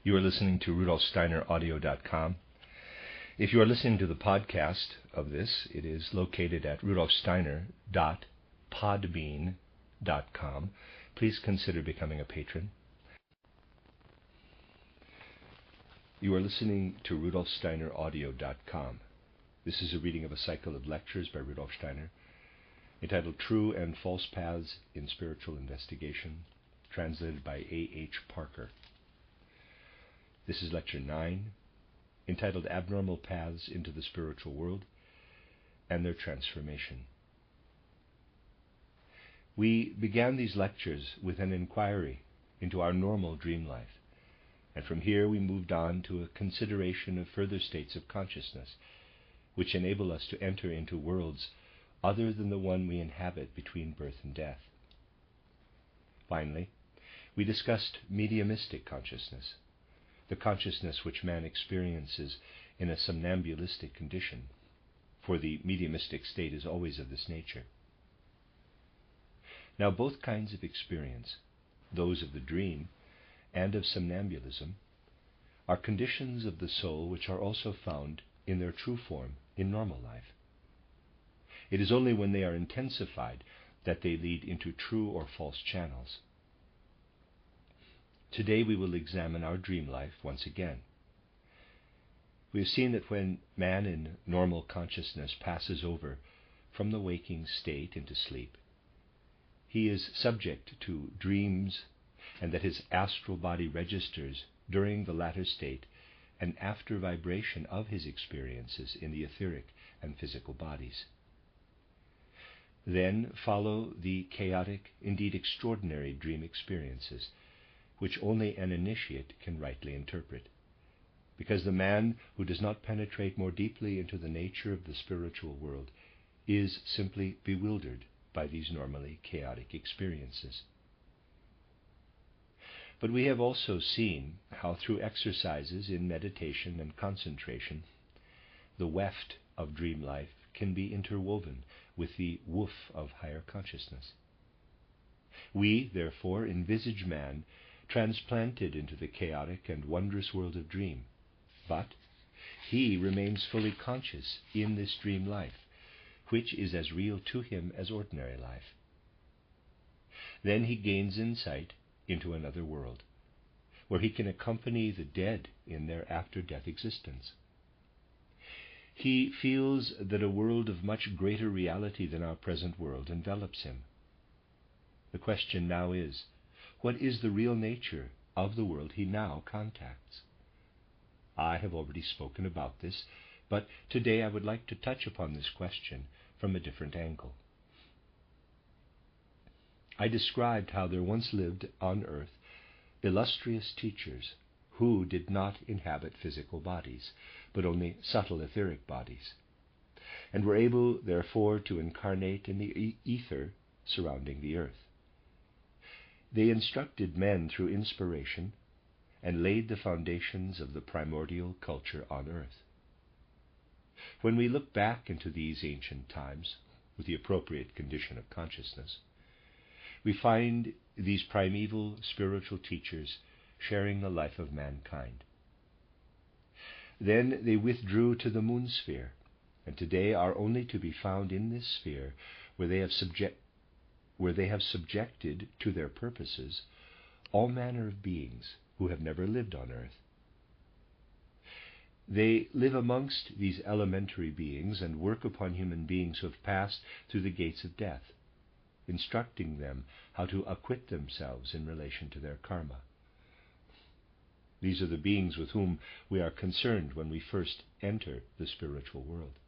You are listening to RudolfSteinerAudio.com. If you are listening to the podcast of this, it is located at rudolfsteiner.podbean.com. Please consider becoming a patron. You are listening to RudolfSteinerAudio.com. This is a reading of a cycle of lectures by Rudolf Steiner, entitled True and False Paths in Spiritual Investigation, translated by A.H. Parker. This is Lecture 9, entitled Abnormal Paths into the Spiritual World and Their Transformation. We began these lectures with an inquiry into our normal dream life, and from here we moved on to a consideration of further states of consciousness, which enable us to enter into worlds other than the one we inhabit between birth and death. Finally, we discussed mediumistic consciousness, the consciousness which man experiences in a somnambulistic condition, for the mediumistic state is always of this nature. Now, both kinds of experience, those of the dream and of somnambulism, are conditions of the soul which are also found in their true form in normal life. It is only when they are intensified that they lead into true or false channels. Today we will examine our dream life once again. We have seen that when man in normal consciousness passes over from the waking state into sleep, he is subject to dreams, and that his astral body registers during the latter state an after vibration of his experiences in the etheric and physical bodies. Then follow the chaotic, indeed extraordinary dream experiences, which only an initiate can rightly interpret, because the man who does not penetrate more deeply into the nature of the spiritual world is simply bewildered by these normally chaotic experiences. But we have also seen how through exercises in meditation and concentration, the weft of dream life can be interwoven with the woof of higher consciousness. We, therefore, envisage man transplanted into the chaotic and wondrous world of dream, but he remains fully conscious in this dream life, which is as real to him as ordinary life. Then he gains insight into another world, where he can accompany the dead in their after-death existence. He feels that a world of much greater reality than our present world envelops him. The question now is, what is the real nature of the world he now contacts? I have already spoken about this, but today I would like to touch upon this question from a different angle. I described how there once lived on earth illustrious teachers who did not inhabit physical bodies, but only subtle etheric bodies, and were able, therefore, to incarnate in the ether surrounding the earth. They instructed men through inspiration and laid the foundations of the primordial culture on earth. When we look back into these ancient times with the appropriate condition of consciousness, we find these primeval spiritual teachers sharing the life of mankind. Then they withdrew to the moon sphere, and today are only to be found in this sphere where they have subjected to their purposes all manner of beings who have never lived on earth. They live amongst these elementary beings and work upon human beings who have passed through the gates of death, instructing them how to acquit themselves in relation to their karma. These are the beings with whom we are concerned when we first enter the spiritual world.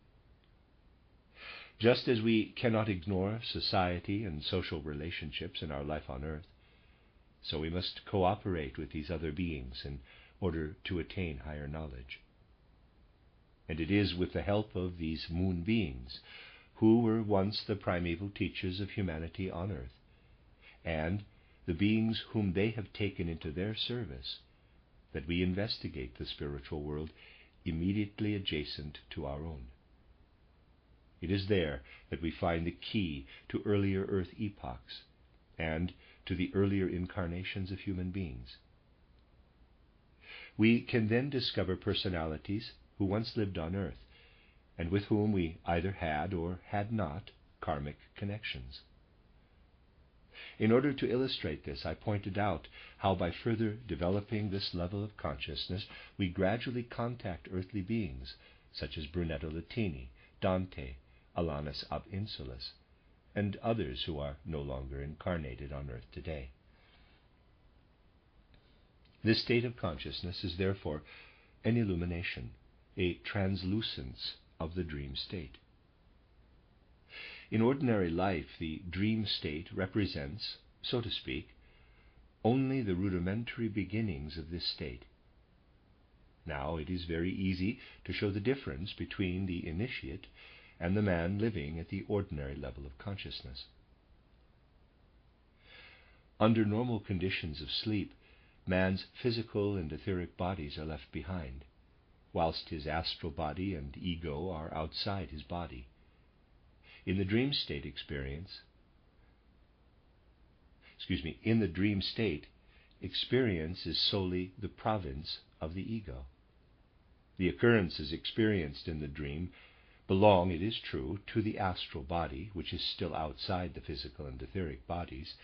Just as we cannot ignore society and social relationships in our life on earth, so we must cooperate with these other beings in order to attain higher knowledge. And it is with the help of these moon beings, who were once the primeval teachers of humanity on earth, and the beings whom they have taken into their service, that we investigate the spiritual world immediately adjacent to our own. It is there that we find the key to earlier earth epochs and to the earlier incarnations of human beings. we can then discover personalities who once lived on earth, and with whom we either had or had not karmic connections. In order to illustrate this, I pointed out how by further developing this level of consciousness, we gradually contact earthly beings, such as Brunetto Latini, Dante, Alanus ab Insulis, and others who are no longer incarnated on earth today. This state of consciousness is therefore an illumination, a translucence of the dream state. In ordinary life, the dream state represents, so to speak, only the rudimentary beginnings of this state. Now, it is very easy to show the difference between the initiate and the man living at the ordinary level of consciousness. Under normal conditions of sleep, man's physical and etheric bodies are left behind, whilst his astral body and ego are outside his body. In the dream state experience is solely the province of the ego. The occurrences experienced in the dream belong, it is true, to the astral body, which is still outside the physical and etheric bodies,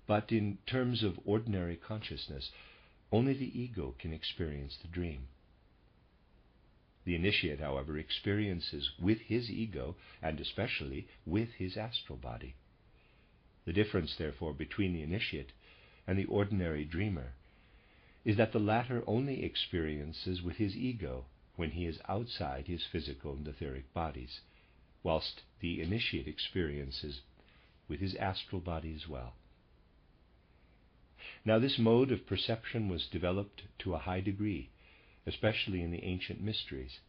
but in terms of ordinary consciousness, only the ego can experience the dream. The initiate, however, experiences with his ego, and especially with his astral body. The difference, therefore, between the initiate and the ordinary dreamer is that the latter only experiences with his ego when he is outside his physical and etheric bodies, whilst the initiate experiences with his astral body as well. Now, this mode of perception was developed to a high degree, especially in the ancient mysteries,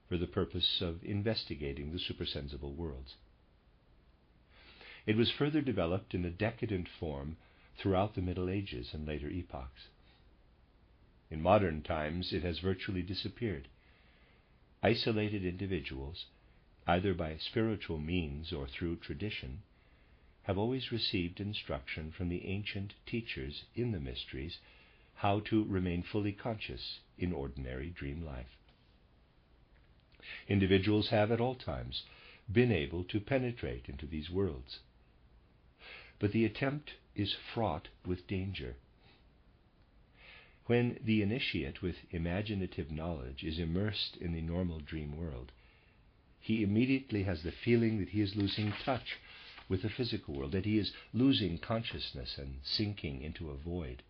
for the purpose of investigating the supersensible worlds. It was further developed in a decadent form throughout the Middle Ages and later epochs. In modern times, it has virtually disappeared. Isolated individuals, either by spiritual means or through tradition, have always received instruction from the ancient teachers in the mysteries how to remain fully conscious in ordinary dream life. Individuals have at all times been able to penetrate into these worlds, but the attempt is fraught with danger. When the initiate with imaginative knowledge is immersed in the normal dream world, he immediately has the feeling that he is losing touch with the physical world, that he is losing consciousness and sinking into a void.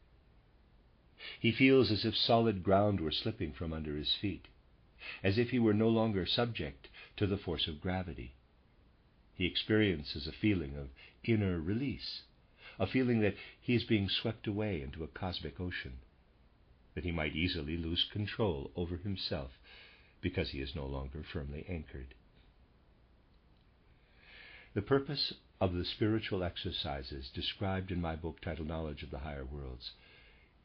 He feels as if solid ground were slipping from under his feet, as if he were no longer subject to the force of gravity. He experiences a feeling of inner release, a feeling that he is being swept away into a cosmic ocean, that he might easily lose control over himself because he is no longer firmly anchored. The purpose of the spiritual exercises described in my book titled Knowledge of the Higher Worlds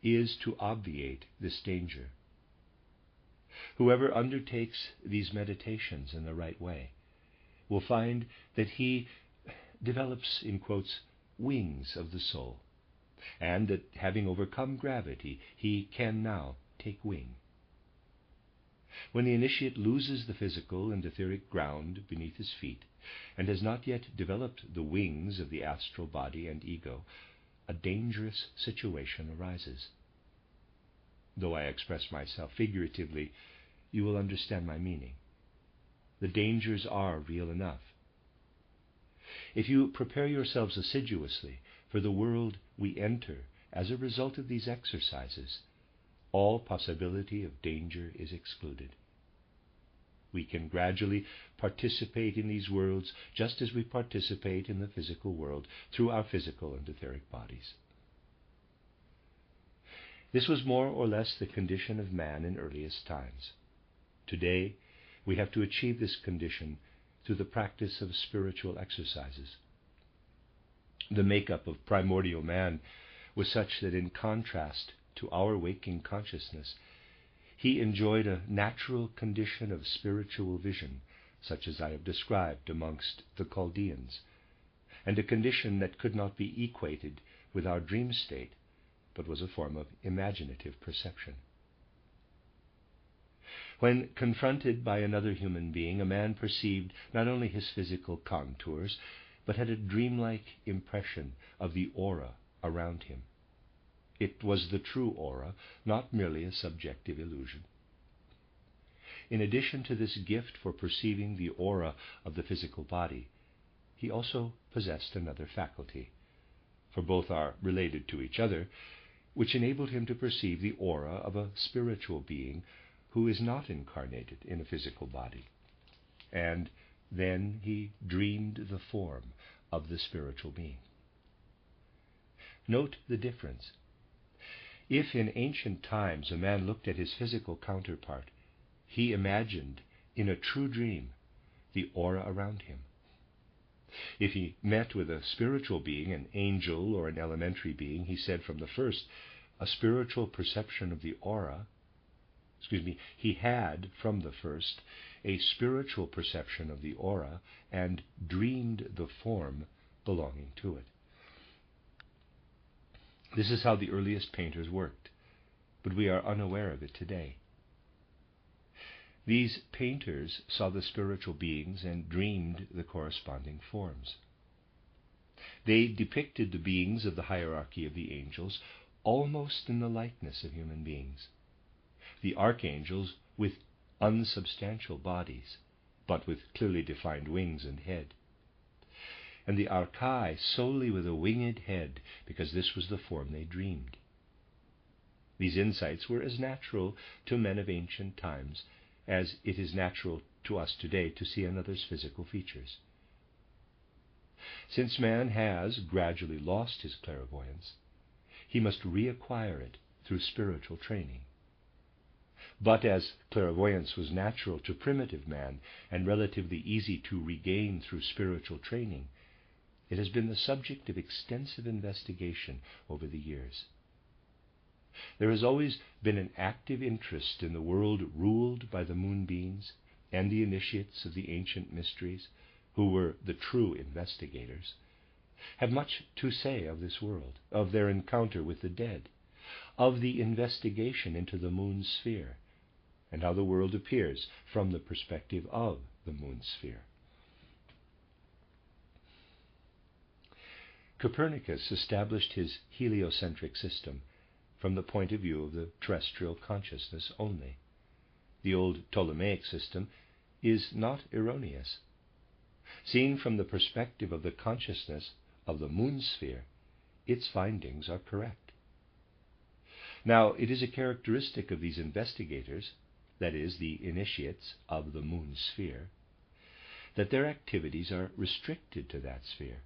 is to obviate this danger. Whoever undertakes these meditations in the right way will find that he develops, in quotes, wings of the soul, and that having overcome gravity, he can now take wing. When the initiate loses the physical and etheric ground beneath his feet, and has not yet developed the wings of the astral body and ego, a dangerous situation arises. Though I express myself figuratively, you will understand my meaning. The dangers are real enough. If you prepare yourselves assiduously for the world we enter as a result of these exercises, all possibility of danger is excluded. We can gradually participate in these worlds just as we participate in the physical world through our physical and etheric bodies. This was more or less the condition of man in earliest times. Today, we have to achieve this condition through the practice of spiritual exercises. The makeup of primordial man was such that in contrast to our waking consciousness, he enjoyed a natural condition of spiritual vision, such as I have described amongst the Chaldeans, and a condition that could not be equated with our dream state, but was a form of imaginative perception. When confronted by another human being, a man perceived not only his physical contours, but had a dreamlike impression of the aura around him. It was the true aura, not merely a subjective illusion. In addition to this gift for perceiving the aura of the physical body, he also possessed another faculty, for both are related to each other, which enabled him to perceive the aura of a spiritual being who is not incarnated in a physical body. And then he dreamed the form of the spiritual being. Note the difference. If in ancient times a man looked at his physical counterpart, he imagined in a true dream the aura around him. If he met with a spiritual being, an angel or an elementary being, he said from the first, a spiritual perception of the aura, he had from the first a spiritual perception of the aura and dreamed the form belonging to it. This is how the earliest painters worked, but we are unaware of it today. These painters saw the spiritual beings and dreamed the corresponding forms. They depicted the beings of the hierarchy of the angels almost in the likeness of human beings. The archangels with unsubstantial bodies, but with clearly defined wings and head. And the archai solely with a winged head, because this was the form they dreamed. These insights were as natural to men of ancient times as it is natural to us today to see another's physical features. Since man has gradually lost his clairvoyance, he must reacquire it through spiritual training. But as clairvoyance was natural to primitive man and relatively easy to regain through spiritual training, it has been the subject of extensive investigation over the years. There has always been an active interest in the world ruled by the moonbeams and the initiates of the ancient mysteries, who were the true investigators, have much to say of this world, of their encounter with the dead, of the investigation into the moon sphere, and how the world appears from the perspective of the moon sphere. Copernicus established his heliocentric system from the point of view of the terrestrial consciousness only. The old Ptolemaic system is not erroneous. Seen from the perspective of the consciousness of the moon sphere, its findings are correct. Now, it is a characteristic of these investigators, that is, the initiates of the moon sphere, that their activities are restricted to that sphere.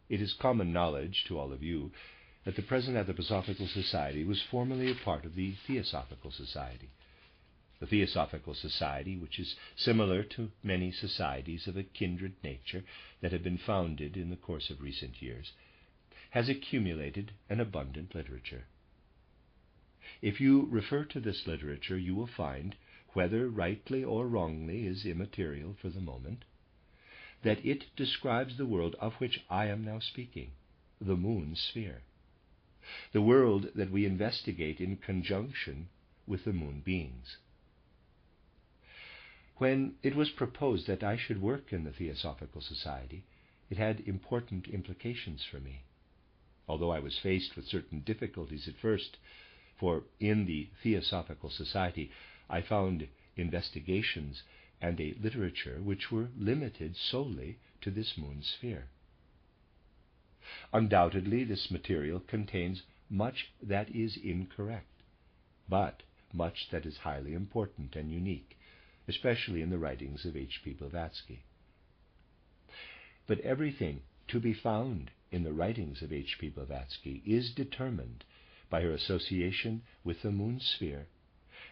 It is common knowledge to all of you that the present Anthroposophical Society was formerly a part of the Theosophical Society. The Theosophical Society, which is similar to many societies of a kindred nature that have been founded in the course of recent years, has accumulated an abundant literature. If you refer to this literature, you will find, whether rightly or wrongly is immaterial for the moment, that it describes the world of which I am now speaking, the moon sphere, the world that we investigate in conjunction with the moon beings. When it was proposed that I should work in the Theosophical Society, it had important implications for me. Although I was faced with certain difficulties at first, for in the Theosophical Society I found investigations and a literature which were limited solely to this moon sphere. Undoubtedly, this material contains much that is incorrect, but much that is highly important and unique, especially in the writings of H.P. Blavatsky. But everything to be found in the writings of H.P. Blavatsky is determined by her association with the moon sphere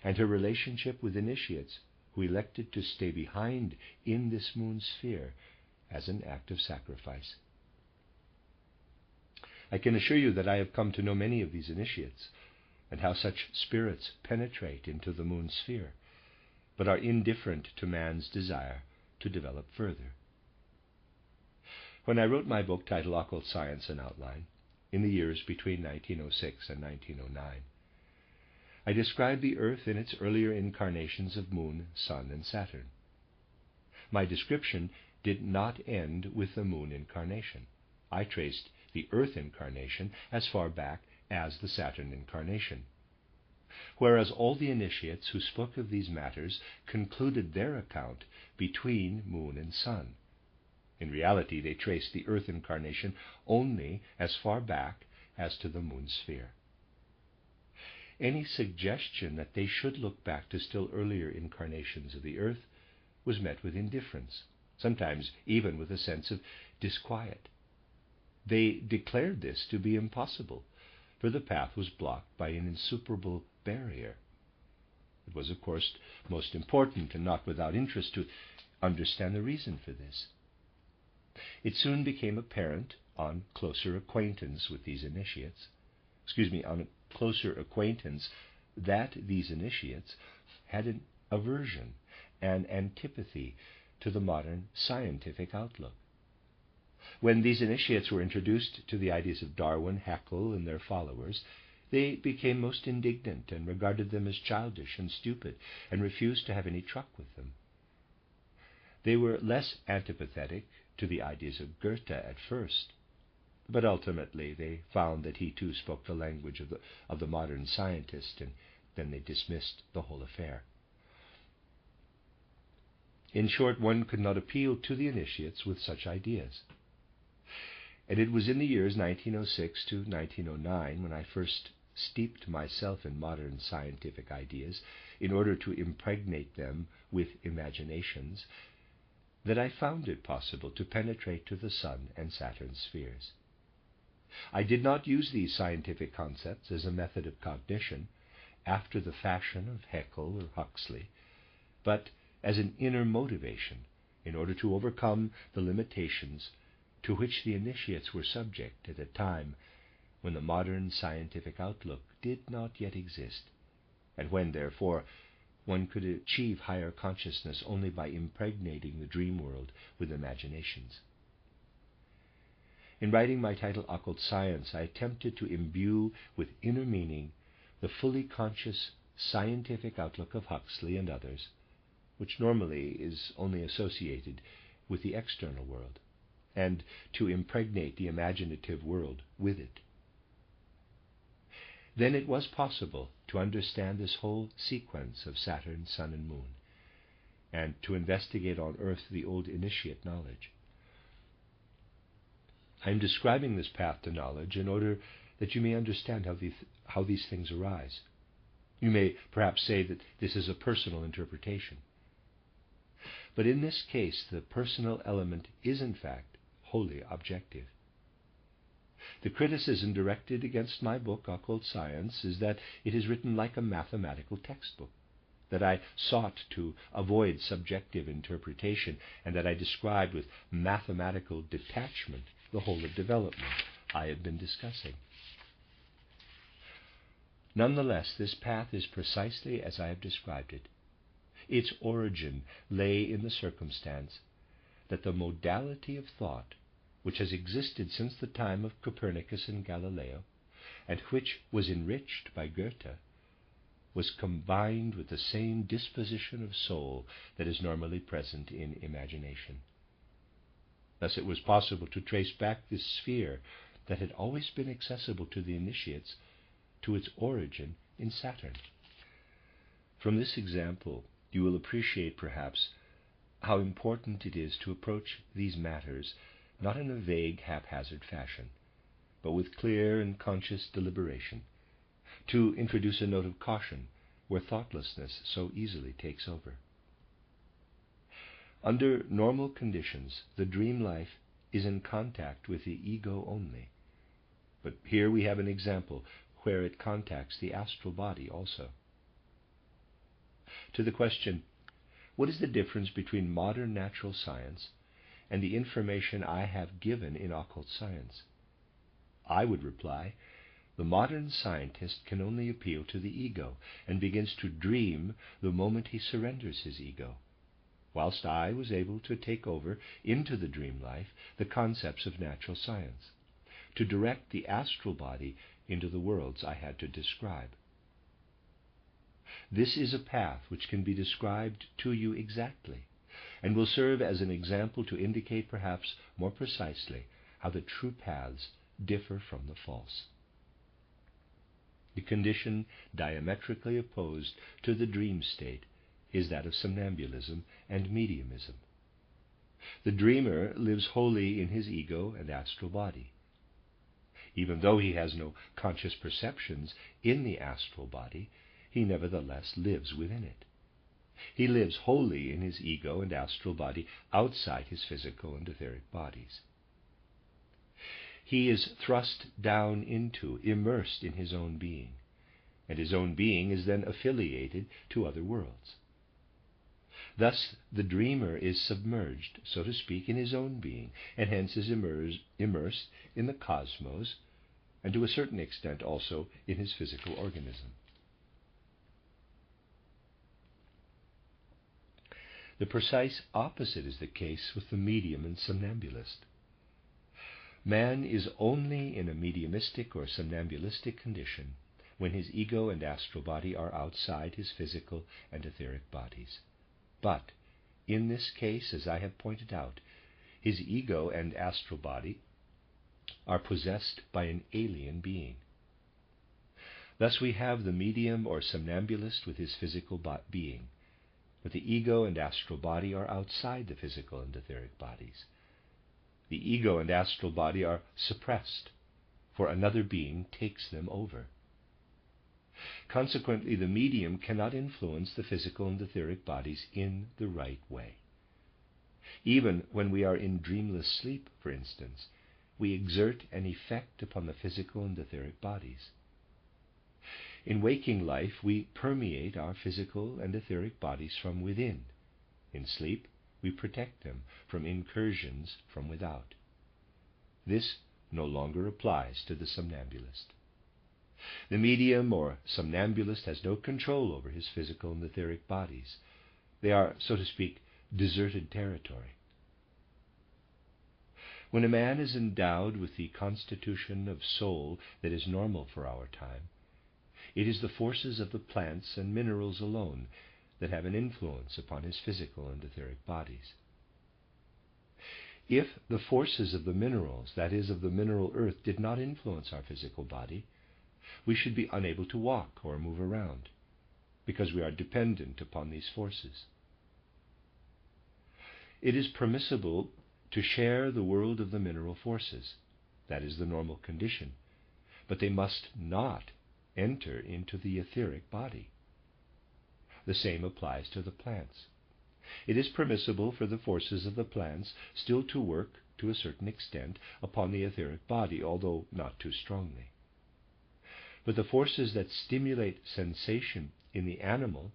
and her relationship with initiates who elected to stay behind in this moon sphere as an act of sacrifice. I can assure you that I have come to know many of these initiates, and how such spirits penetrate into the moon sphere, but are indifferent to man's desire to develop further. When I wrote my book titled Occult Science and Outline, in the years between 1906 and 1909, I described the earth in its earlier incarnations of Moon, Sun, and Saturn. My description did not end with the Moon incarnation. I traced the Earth incarnation as far back as the Saturn incarnation. Whereas all the initiates who spoke of these matters concluded their account between Moon and Sun. In reality, they traced the Earth incarnation only as far back as to the Moon sphere. Any suggestion that they should look back to still earlier incarnations of the Earth was met with indifference, sometimes even with a sense of disquiet. They declared this to be impossible, for the path was blocked by an insuperable barrier. It was, of course, most important and not without interest to understand the reason for this. It soon became apparent on closer acquaintance with these initiates, that these initiates had an aversion and antipathy to the modern scientific outlook. When these initiates were introduced to the ideas of Darwin, Haeckel, and their followers, they became most indignant and regarded them as childish and stupid, and refused to have any truck with them. They were less antipathetic to the ideas of Goethe at first, but ultimately they found that he too spoke the language of the modern scientist, and then they dismissed the whole affair. In short, one could not appeal to the initiates with such ideas. And it was in the years 1906 to 1909 when I first steeped myself in modern scientific ideas in order to impregnate them with imaginations that I found it possible to penetrate to the Sun and Saturn spheres. I did not use these scientific concepts as a method of cognition after the fashion of Haeckel or Huxley, but as an inner motivation in order to overcome the limitations to which the initiates were subject at a time when the modern scientific outlook did not yet exist, and when, therefore, one could achieve higher consciousness only by impregnating the dream world with imaginations. In writing my title, Occult Science, I attempted to imbue with inner meaning the fully conscious scientific outlook of Huxley and others, which normally is only associated with the external world, and to impregnate the imaginative world with it. Then it was possible to understand this whole sequence of Saturn, Sun, and Moon, and to investigate on Earth the old initiate knowledge. I am describing this path to knowledge in order that you may understand how these things arise. You may perhaps say that this is a personal interpretation. But in this case, the personal element is in fact wholly objective. The criticism directed against my book, Occult Science, is that it is written like a mathematical textbook, that I sought to avoid subjective interpretation, and that I described with mathematical detachment the whole of development I have been discussing. Nonetheless, this path is precisely as I have described it. Its origin lay in the circumstance that the modality of thought, which has existed since the time of Copernicus and Galileo, and which was enriched by Goethe, was combined with the same disposition of soul that is normally present in imagination. Thus it was possible to trace back this sphere that had always been accessible to the initiates to its origin in Saturn. From this example, you will appreciate perhaps how important it is to approach these matters not in a vague, haphazard fashion, but with clear and conscious deliberation, to introduce a note of caution where thoughtlessness so easily takes over. Under normal conditions, the dream life is in contact with the ego only. But here we have an example where it contacts the astral body also. To the question, what is the difference between modern natural science and the information I have given in occult science? I would reply, the modern scientist can only appeal to the ego and begins to dream the moment he surrenders his ego, whilst I was able to take over into the dream life the concepts of natural science, to direct the astral body into the worlds I had to describe. This is a path which can be described to you exactly, and will serve as an example to indicate perhaps more precisely how the true paths differ from the false. The condition diametrically opposed to the dream state is that of somnambulism and mediumism. The dreamer lives wholly in his ego and astral body. Even though he has no conscious perceptions in the astral body, he nevertheless lives within it. He lives wholly in his ego and astral body outside his physical and etheric bodies. He is thrust down into, immersed in his own being, and his own being is then affiliated to other worlds. Thus the dreamer is submerged, so to speak, in his own being, and hence is immersed in the cosmos, and to a certain extent also in his physical organism. The precise opposite is the case with the medium and somnambulist. Man is only in a mediumistic or somnambulistic condition when his ego and astral body are outside his physical and etheric bodies. But in this case, as I have pointed out, his ego and astral body are possessed by an alien being. Thus we have the medium or somnambulist with his physical being, but the ego and astral body are outside the physical and etheric bodies. The ego and astral body are suppressed, for another being takes them over. Consequently, the medium cannot influence the physical and etheric bodies in the right way. Even when we are in dreamless sleep, for instance, we exert an effect upon the physical and etheric bodies. In waking life, we permeate our physical and etheric bodies from within. In sleep, we protect them from incursions from without. This no longer applies to the somnambulist. The medium or somnambulist has no control over his physical and etheric bodies. They are, so to speak, deserted territory. When a man is endowed with the constitution of soul that is normal for our time, it is the forces of the plants and minerals alone that have an influence upon his physical and etheric bodies. If the forces of the minerals, that is, of the mineral earth, did not influence our physical body, we should be unable to walk or move around, because we are dependent upon these forces. It is permissible to share the world of the mineral forces, that is the normal condition, but they must not enter into the etheric body. The same applies to the plants. It is permissible for the forces of the plants still to work, to a certain extent, upon the etheric body, although not too strongly. But the forces that stimulate sensation in the animal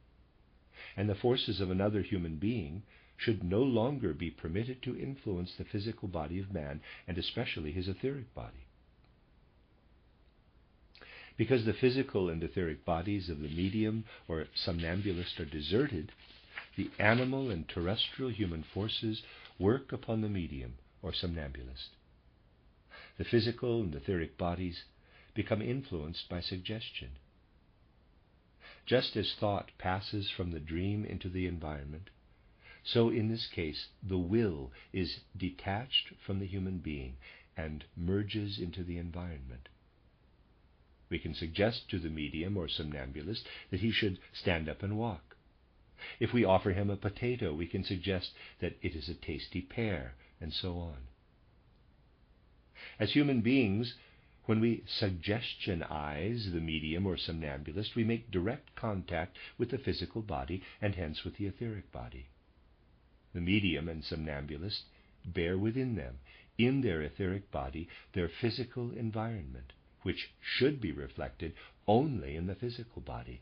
and the forces of another human being should no longer be permitted to influence the physical body of man, and especially his etheric body. Because the physical and etheric bodies of the medium or somnambulist are deserted, the animal and terrestrial human forces work upon the medium or somnambulist. The physical and etheric bodies become influenced by suggestion. Just as thought passes from the dream into the environment, so in this case the will is detached from the human being and merges into the environment. We can suggest to the medium or somnambulist that he should stand up and walk. If we offer him a potato, we can suggest that it is a tasty pear, and so on. As human beings, when we suggestionize the medium or somnambulist, we make direct contact with the physical body and hence with the etheric body. The medium and somnambulist bear within them, in their etheric body, their physical environment, which should be reflected only in the physical body,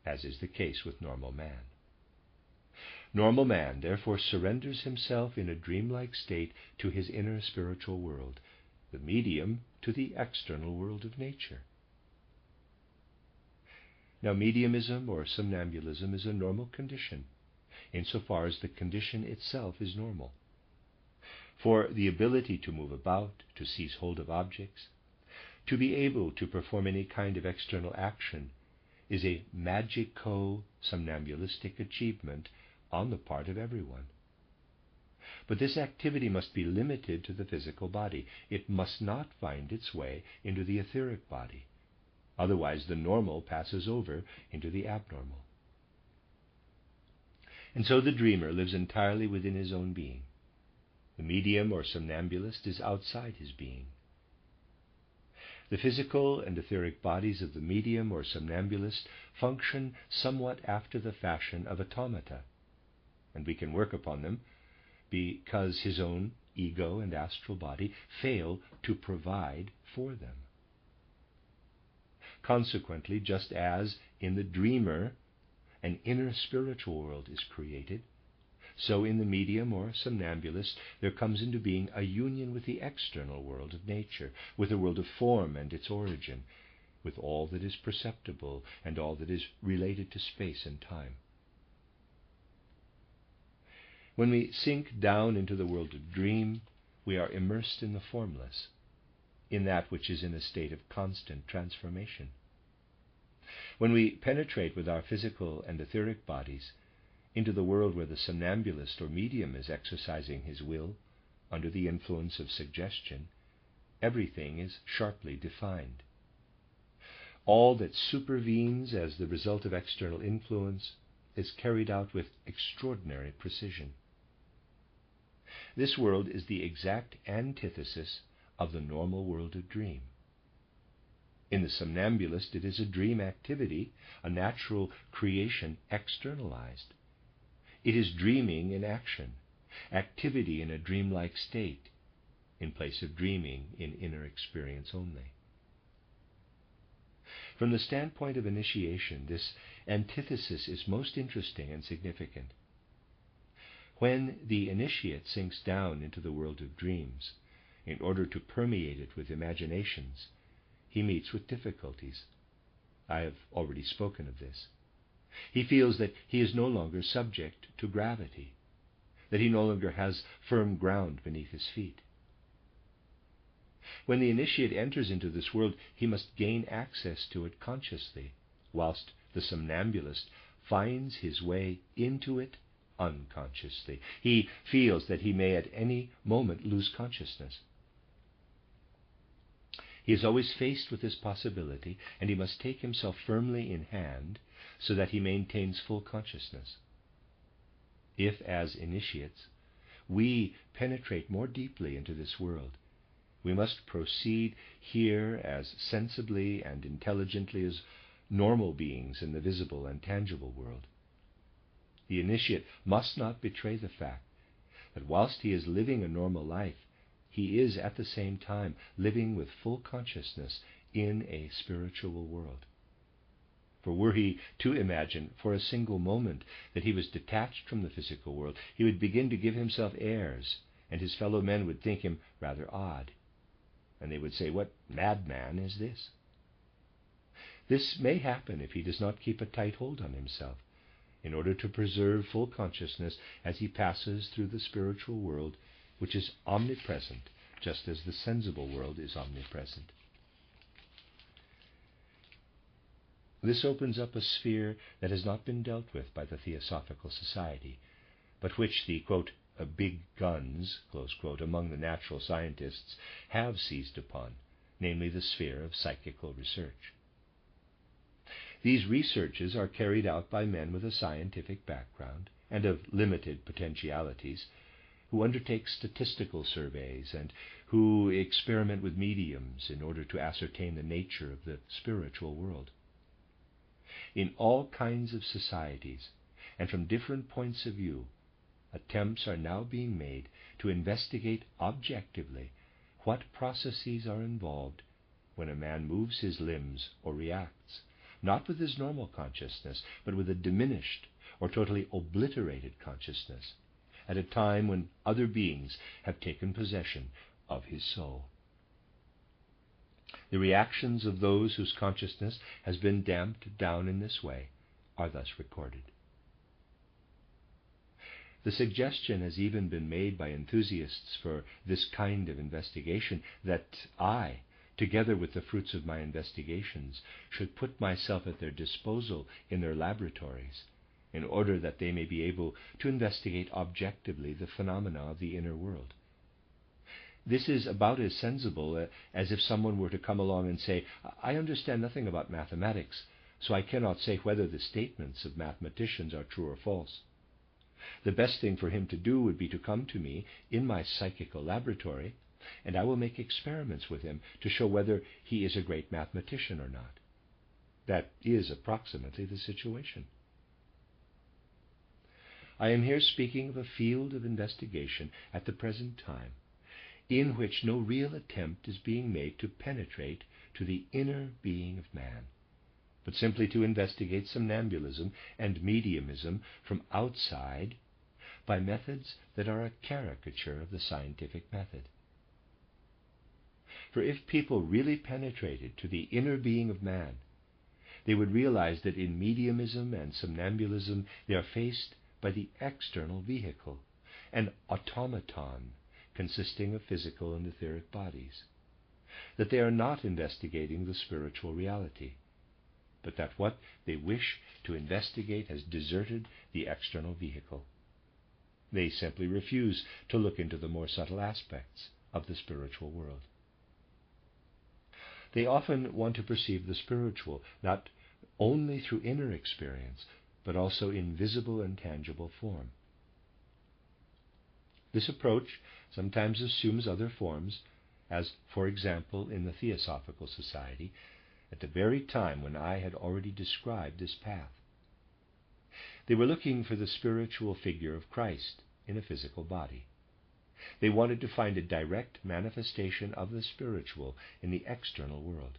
as is the case with normal man. Normal man, therefore, surrenders himself in a dreamlike state to his inner spiritual world, the medium to the external world of nature. Now, mediumism or somnambulism is a normal condition, insofar as the condition itself is normal. For the ability to move about, to seize hold of objects, to be able to perform any kind of external action, is a magico-somnambulistic achievement on the part of everyone. But this activity must be limited to the physical body. It must not find its way into the etheric body. Otherwise, the normal passes over into the abnormal. And so the dreamer lives entirely within his own being. The medium or somnambulist is outside his being. The physical and etheric bodies of the medium or somnambulist function somewhat after the fashion of automata, and we can work upon them because his own ego and astral body fail to provide for them. Consequently, just as in the dreamer an inner spiritual world is created, so in the medium or somnambulist there comes into being a union with the external world of nature, with the world of form and its origin, with all that is perceptible and all that is related to space and time. When we sink down into the world of dream, we are immersed in the formless, in that which is in a state of constant transformation. When we penetrate with our physical and etheric bodies into the world where the somnambulist or medium is exercising his will under the influence of suggestion, everything is sharply defined. All that supervenes as the result of external influence is carried out with extraordinary precision. This world is the exact antithesis of the normal world of dream. In the somnambulist, it is a dream activity, a natural creation externalized. It is dreaming in action, activity in a dreamlike state, in place of dreaming in inner experience only. From the standpoint of initiation, this antithesis is most interesting and significant. When the initiate sinks down into the world of dreams, in order to permeate it with imaginations, he meets with difficulties. I have already spoken of this. He feels that he is no longer subject to gravity, that he no longer has firm ground beneath his feet. When the initiate enters into this world, he must gain access to it consciously, whilst the somnambulist finds his way into it unconsciously. He feels that he may at any moment lose consciousness. He is always faced with this possibility, and he must take himself firmly in hand so that he maintains full consciousness. If, as initiates, we penetrate more deeply into this world, we must proceed here as sensibly and intelligently as normal beings in the visible and tangible world. The initiate must not betray the fact that whilst he is living a normal life, he is at the same time living with full consciousness in a spiritual world. For were he to imagine for a single moment that he was detached from the physical world, he would begin to give himself airs, and his fellow men would think him rather odd. And they would say, "What madman is this?" This may happen if he does not keep a tight hold on himself, in order to preserve full consciousness as he passes through the spiritual world, which is omnipresent, just as the sensible world is omnipresent. This opens up a sphere that has not been dealt with by the Theosophical Society, but which the, quote, big guns, close quote, among the natural scientists have seized upon, namely the sphere of psychical research. These researches are carried out by men with a scientific background and of limited potentialities, who undertake statistical surveys and who experiment with mediums in order to ascertain the nature of the spiritual world. In all kinds of societies, and from different points of view, attempts are now being made to investigate objectively what processes are involved when a man moves his limbs or reacts, not with his normal consciousness, but with a diminished or totally obliterated consciousness, at a time when other beings have taken possession of his soul. The reactions of those whose consciousness has been damped down in this way are thus recorded. The suggestion has even been made by enthusiasts for this kind of investigation that I, together with the fruits of my investigations, should put myself at their disposal in their laboratories, in order that they may be able to investigate objectively the phenomena of the inner world. This is about as sensible as if someone were to come along and say, "I understand nothing about mathematics, so I cannot say whether the statements of mathematicians are true or false." The best thing for him to do would be to come to me in my psychical laboratory, and I will make experiments with him to show whether he is a great mathematician or not. That is approximately the situation. I am here speaking of a field of investigation at the present time, in which no real attempt is being made to penetrate to the inner being of man, but simply to investigate somnambulism and mediumism from outside by methods that are a caricature of the scientific method. For if people really penetrated to the inner being of man, they would realize that in mediumism and somnambulism they are faced by the external vehicle, an automaton consisting of physical and etheric bodies, that they are not investigating the spiritual reality, but that what they wish to investigate has deserted the external vehicle. They simply refuse to look into the more subtle aspects of the spiritual world. They often want to perceive the spiritual not only through inner experience, but also in visible and tangible form. This approach sometimes assumes other forms, as, for example, in the Theosophical Society, at the very time when I had already described this path. They were looking for the spiritual figure of Christ in a physical body. They wanted to find a direct manifestation of the spiritual in the external world.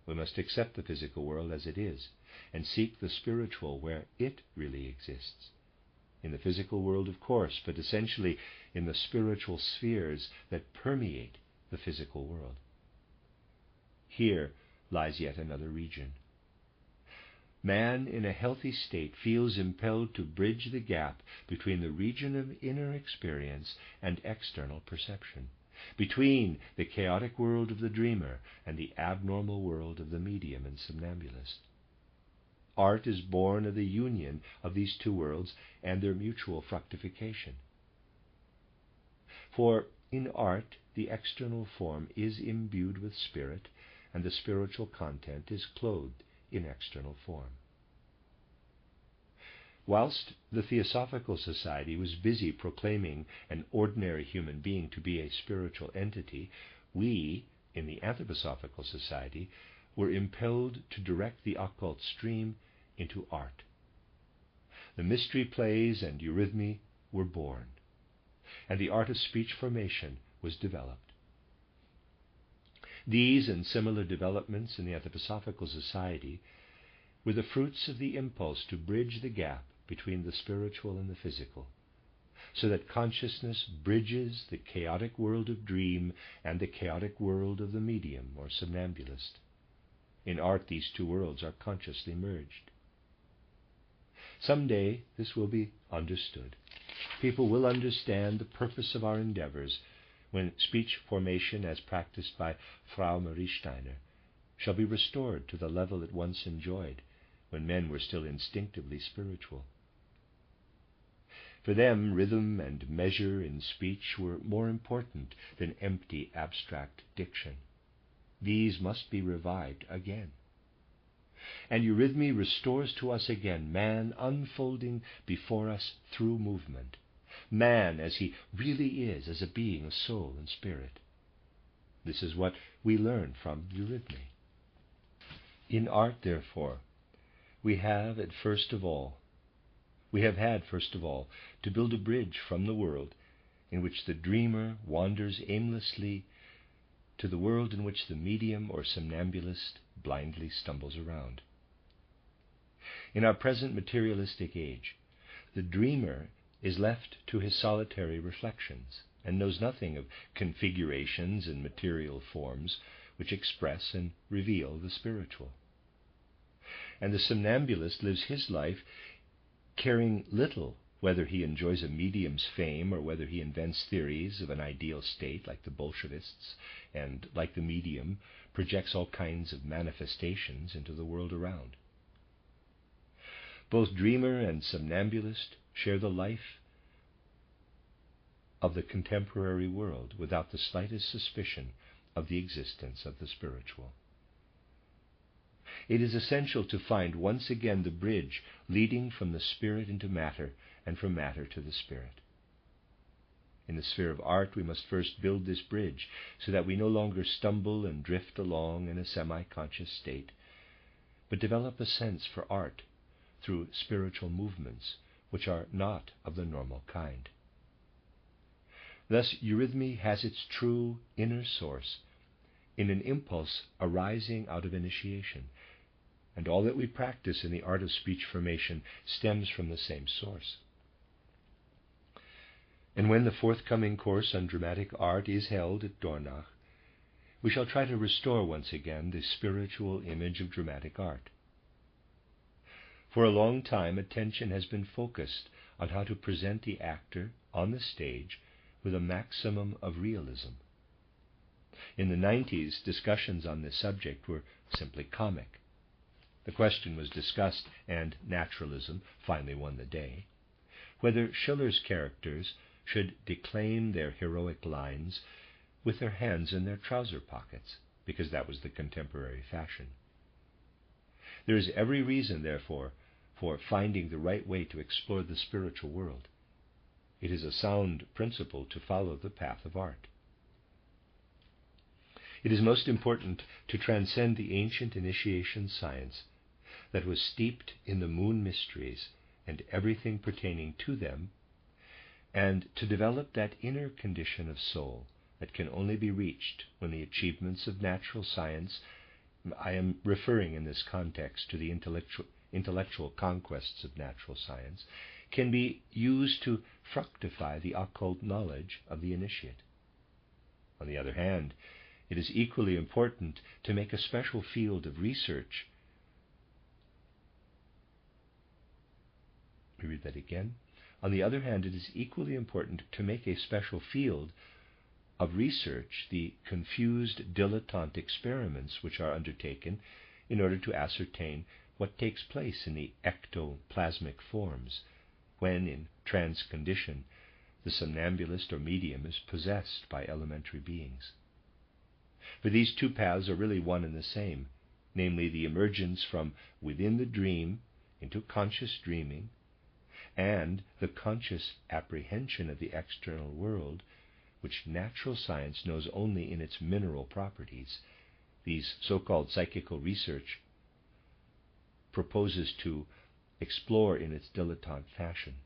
We must accept the physical world as it is, and seek the spiritual where it really exists. In the physical world, of course, but essentially in the spiritual spheres that permeate the physical world. Here lies yet another region. Man in a healthy state feels impelled to bridge the gap between the region of inner experience and external perception, between the chaotic world of the dreamer and the abnormal world of the medium and somnambulist. Art is born of the union of these two worlds and their mutual fructification. For in art, the external form is imbued with spirit, and the spiritual content is clothed in external form. Whilst the Theosophical Society was busy proclaiming an ordinary human being to be a spiritual entity, we, in the Anthroposophical Society, were impelled to direct the occult stream into art. The mystery plays and eurythmy were born, and the art of speech formation was developed. These and similar developments in the Anthroposophical Society were the fruits of the impulse to bridge the gap between the spiritual and the physical, so that consciousness bridges the chaotic world of dream and the chaotic world of the medium or somnambulist. In art, these two worlds are consciously merged. Someday this will be understood. People will understand the purpose of our endeavors when speech formation, as practiced by Frau Marie Steiner, shall be restored to the level it once enjoyed, when men were still instinctively spiritual. For them, rhythm and measure in speech were more important than empty, abstract diction. These must be revived again. And eurythmy restores to us again man unfolding before us through movement, man as he really is, as a being of soul and spirit. This is what we learn from eurythmy. In art, therefore, we have had first of all to build a bridge from the world in which the dreamer wanders aimlessly to the world in which the medium or somnambulist blindly stumbles around. In our present materialistic age, the dreamer is left to his solitary reflections and knows nothing of configurations and material forms which express and reveal the spiritual. And the somnambulist lives his life caring little whether he enjoys a medium's fame or whether he invents theories of an ideal state like the Bolshevists and, like the medium, projects all kinds of manifestations into the world around. Both dreamer and somnambulist share the life of the contemporary world without the slightest suspicion of the existence of the spiritual. It is essential to find once again the bridge leading from the spirit into matter and from matter to the spirit. In the sphere of art, we must first build this bridge so that we no longer stumble and drift along in a semi-conscious state, but develop a sense for art through spiritual movements which are not of the normal kind. Thus, eurythmy has its true inner source in an impulse arising out of initiation, and all that we practice in the art of speech formation stems from the same source. And when the forthcoming course on dramatic art is held at Dornach, we shall try to restore once again the spiritual image of dramatic art. For a long time, attention has been focused on how to present the actor on the stage with a maximum of realism. In the 90s, discussions on this subject were simply comic. The question was discussed, and naturalism finally won the day, whether Schiller's characters should declaim their heroic lines with their hands in their trouser pockets, because that was the contemporary fashion. There is every reason, therefore, for finding the right way to explore the spiritual world. It is a sound principle to follow the path of art. It is most important to transcend the ancient initiation science that was steeped in the moon mysteries and everything pertaining to them, and to develop that inner condition of soul that can only be reached when the achievements of natural science, I am referring in this context to the intellectual conquests of natural science, can be used to fructify the occult knowledge of the initiate. On the other hand, it is equally important to make a special field of research. Let me read that again. On the other hand, it is equally important to make a special field of research the confused dilettante experiments which are undertaken in order to ascertain what takes place in the ectoplasmic forms when, in trance condition, the somnambulist or medium is possessed by elementary beings. For these two paths are really one and the same, namely the emergence from within the dream into conscious dreaming, and the conscious apprehension of the external world, which natural science knows only in its mineral properties. These so-called psychical research proposes to explore in its dilettante fashion.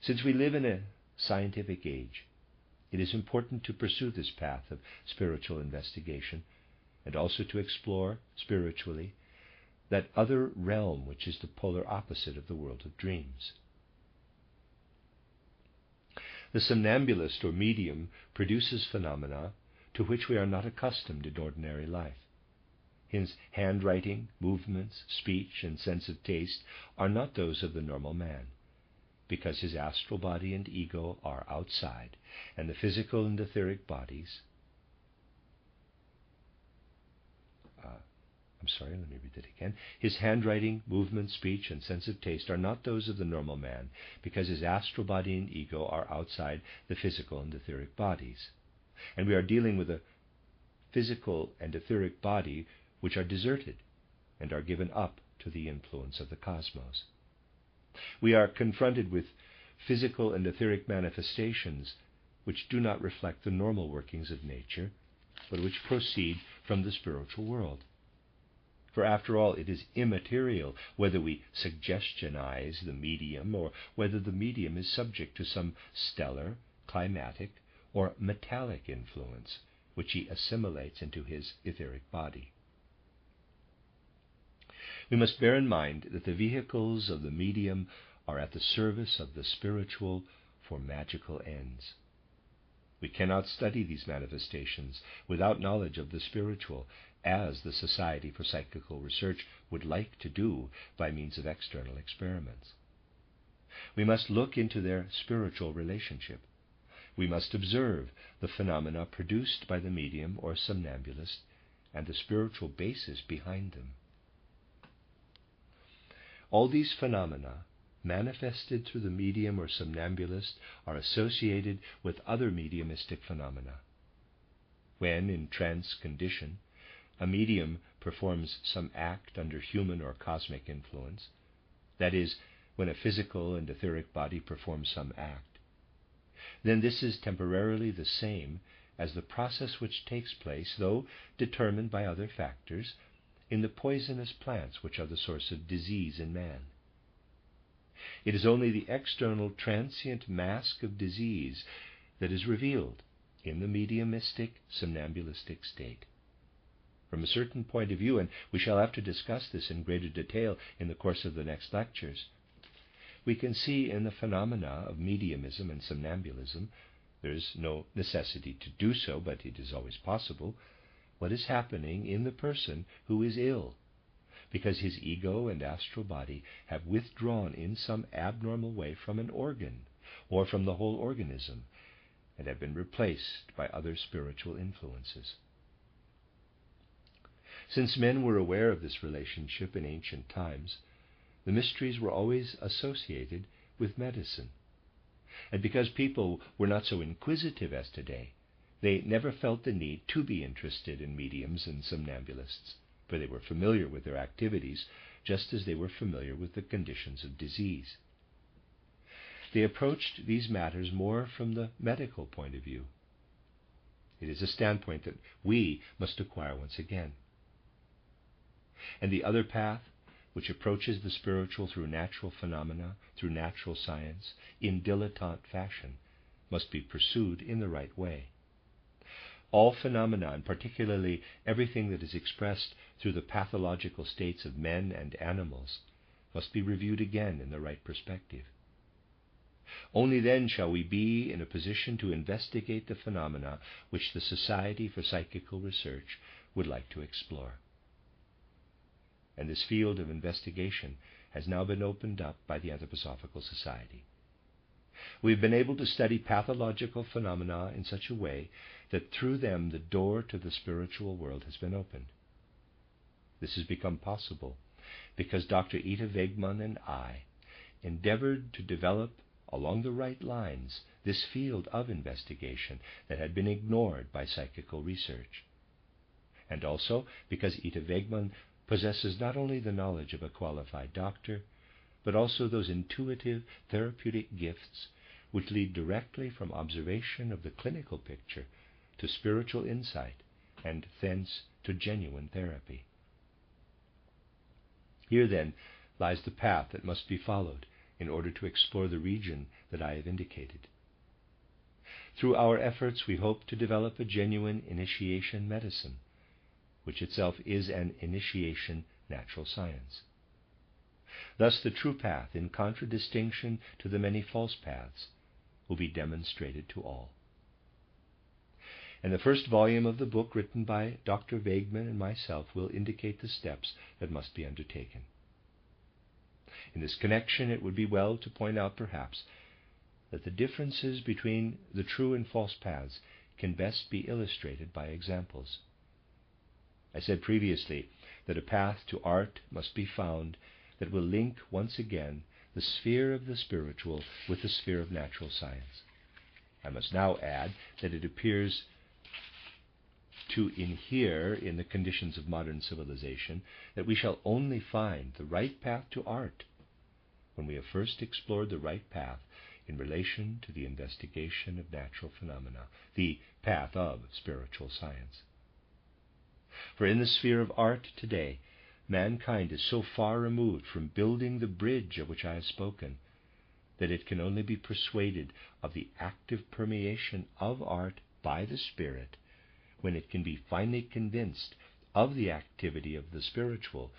Since we live in a scientific age, it is important to pursue this path of spiritual investigation and also to explore spiritually that other realm which is the polar opposite of the world of dreams. The somnambulist or medium produces phenomena to which we are not accustomed in ordinary life. His handwriting, movements, speech, and sense of taste are not those of the normal man, because his astral body and ego are outside, and the physical and etheric bodies let me read that again. His handwriting, movement, speech, and sense of taste are not those of the normal man, because his astral body and ego are outside the physical and etheric bodies. And we are dealing with a physical and etheric body which are deserted and are given up to the influence of the cosmos. We are confronted with physical and etheric manifestations which do not reflect the normal workings of nature, but which proceed from the spiritual world. For after all, it is immaterial whether we suggestionize the medium or whether the medium is subject to some stellar, climatic, or metallic influence which he assimilates into his etheric body. We must bear in mind that the vehicles of the medium are at the service of the spiritual for magical ends. We cannot study these manifestations without knowledge of the spiritual, as the Society for Psychical Research would like to do by means of external experiments. We must look into their spiritual relationship. We must observe the phenomena produced by the medium or somnambulist and the spiritual basis behind them. All these phenomena manifested through the medium or somnambulist are associated with other mediumistic phenomena. When, in trance condition, a medium performs some act under human or cosmic influence, that is, when a physical and etheric body performs some act, then this is temporarily the same as the process which takes place, though determined by other factors, in the poisonous plants which are the source of disease in man. It is only the external transient mask of disease that is revealed in the mediumistic somnambulistic state. From a certain point of view, and we shall have to discuss this in greater detail in the course of the next lectures, we can see in the phenomena of mediumism and somnambulism, there is no necessity to do so, but it is always possible, what is happening in the person who is ill, because his ego and astral body have withdrawn in some abnormal way from an organ or from the whole organism and have been replaced by other spiritual influences. Since men were aware of this relationship in ancient times, the mysteries were always associated with medicine. And because people were not so inquisitive as today, they never felt the need to be interested in mediums and somnambulists, for they were familiar with their activities, just as they were familiar with the conditions of disease. They approached these matters more from the medical point of view. It is a standpoint that we must acquire once again. And the other path, which approaches the spiritual through natural phenomena, through natural science, in dilettante fashion, must be pursued in the right way. All phenomena, and particularly everything that is expressed through the pathological states of men and animals, must be reviewed again in the right perspective. Only then shall we be in a position to investigate the phenomena which the Society for Psychical Research would like to explore. And this field of investigation has now been opened up by the Anthroposophical Society. We've been able to study pathological phenomena in such a way that through them the door to the spiritual world has been opened. This has become possible because Dr. Ita Wegman and I endeavored to develop along the right lines this field of investigation that had been ignored by psychical research. And also because Ita Wegman possesses not only the knowledge of a qualified doctor, but also those intuitive therapeutic gifts which lead directly from observation of the clinical picture to spiritual insight and thence to genuine therapy. Here then lies the path that must be followed in order to explore the region that I have indicated. Through our efforts we hope to develop a genuine initiation medicine, which itself is an initiation natural science. Thus the true path, in contradistinction to the many false paths, will be demonstrated to all. And the first volume of the book written by Dr. Wegman and myself will indicate the steps that must be undertaken. In this connection, it would be well to point out perhaps that the differences between the true and false paths can best be illustrated by examples. I said previously that a path to art must be found that will link once again the sphere of the spiritual with the sphere of natural science. I must now add that it appears to inhere in the conditions of modern civilization that we shall only find the right path to art when we have first explored the right path in relation to the investigation of natural phenomena, the path of spiritual science. For in the sphere of art today, mankind is so far removed from building the bridge of which I have spoken that it can only be persuaded of the active permeation of art by the Spirit when it can be finally convinced of the activity of the spiritual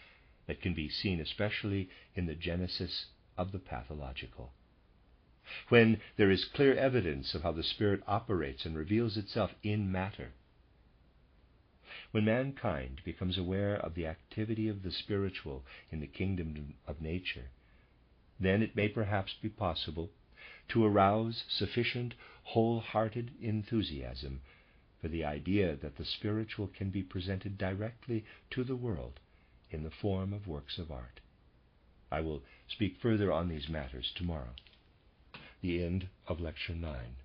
that can be seen especially in the genesis of the pathological. when there is clear evidence of how the Spirit operates and reveals itself in matter. When mankind becomes aware of the activity of the spiritual in the kingdom of nature, then it may perhaps be possible to arouse sufficient wholehearted enthusiasm for the idea that the spiritual can be presented directly to the world in the form of works of art. I will speak further on these matters tomorrow. The end of Lecture 9.